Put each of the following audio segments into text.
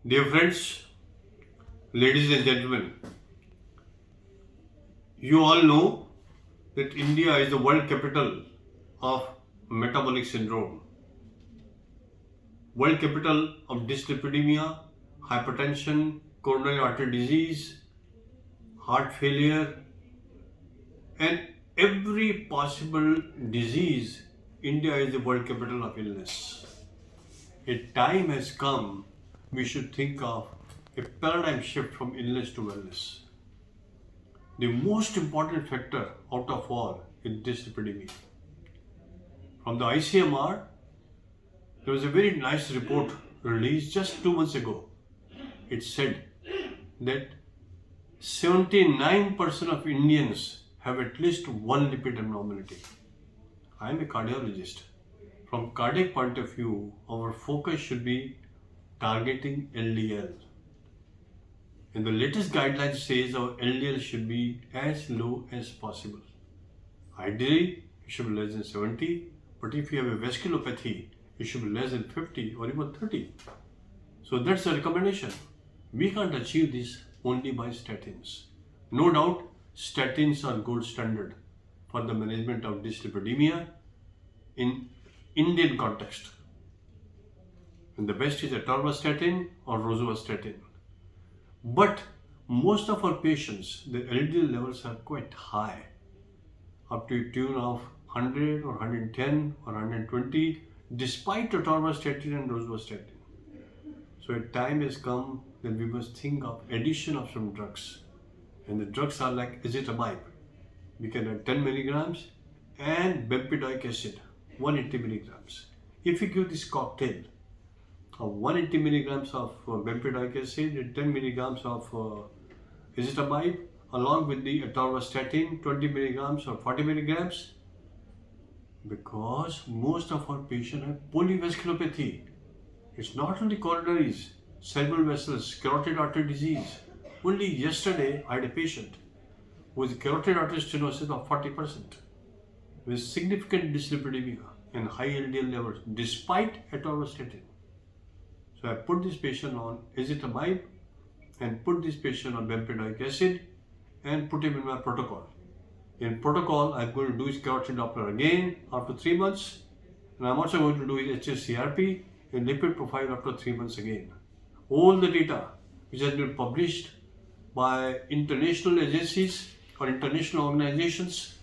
Dear friends, ladies and gentlemen, you all know that India is the world capital of metabolic syndrome, world capital of dyslipidemia, hypertension, coronary artery disease, heart failure, and every possible disease. India is the world capital of illness. A time has come we should think of a paradigm shift from illness to wellness. The most important factor out of all is dyslipidemia. From the ICMR, there was a very nice report released just 2 months ago. It said that 79% of Indians have at least one lipid abnormality. I am a cardiologist. From cardiac point of view, our focus should be targeting LDL. And the latest guidelines says our LDL should be as low as possible. Ideally, it should be less than 70, but if you have a vasculopathy, it should be less than 50 or even 30. So that's the recommendation. We can't achieve this only by statins. No doubt, statins are gold standard for the management of dyslipidemia in Indian context. And the best is atorvastatin or rosuvastatin. But most of our patients, the LDL levels are quite high, up to a tune of 100 or 110 or 120, despite atorvastatin and rosuvastatin. So a time has come that we must think of addition of some drugs. And the drugs are like Ezetimibe. We can add 10 milligrams and Bempedoic acid, 180 milligrams. If we give this cocktail of 180 milligrams of Bempedoic acid and 10 milligrams of Ezetimibe along with the atorvastatin 20 milligrams or 40 milligrams, because most of our patients have polyvasculopathy. It's not only coronaries, cerebral vessels, carotid artery disease. Only yesterday I had a patient with carotid artery stenosis of 40% with significant dyslipidemia and high LDL levels despite atorvastatin. So I put this patient on Ezetimibe and put this patient on Bempedoic acid and put him in my protocol. In protocol, I'm going to do his carotid Doppler again after 3 months, and I'm also going to do his HSCRP and lipid profile after 3 months again. All the data which has been published by international agencies or international organizations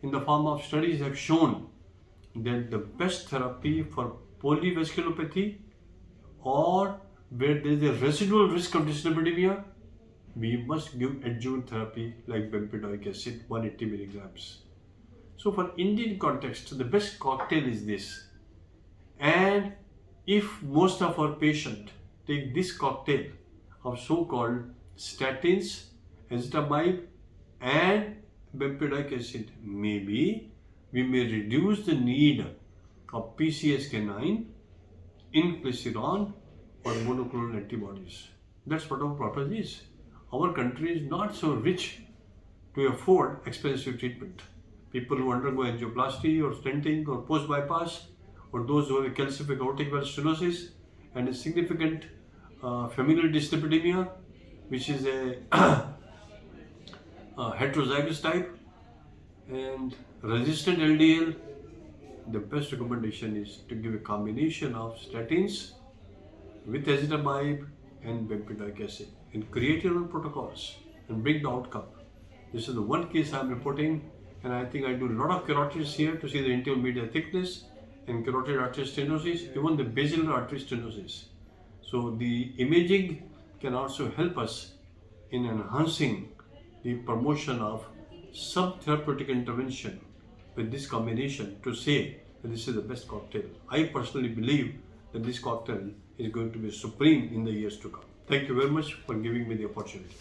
in the form of studies have shown that the best therapy for polyvasculopathy or where there is a residual risk of dyslipidemia, we must give adjuvant therapy like Bempedoic acid 180 milligrams. So for Indian context, the best cocktail is this. And if most of our patients take this cocktail of so-called statins, Ezetimibe and Bempedoic acid, maybe we may reduce the need of PCSK9, inclisiran or monoclonal antibodies. That's what our purpose is. Our country is not so rich to afford expensive treatment. People who undergo angioplasty or stenting or post-bypass, or those who have a calcific aortic valve stenosis and a significant familial dyslipidemia, which is a heterozygous type, and resistant LDL, the best recommendation is to give a combination of statins with Ezetimibe and Bempedoic acid and create your own protocols and bring the outcome. This is the one case I am reporting, and I think I do a lot of carotids here to see the intermediate thickness and carotid artery stenosis, even the basilar artery stenosis. So the imaging can also help us in enhancing the promotion of subtherapeutic intervention with this combination to say that this is the best cocktail. I personally believe that this cocktail is going to be supreme in the years to come. Thank you very much for giving me the opportunity.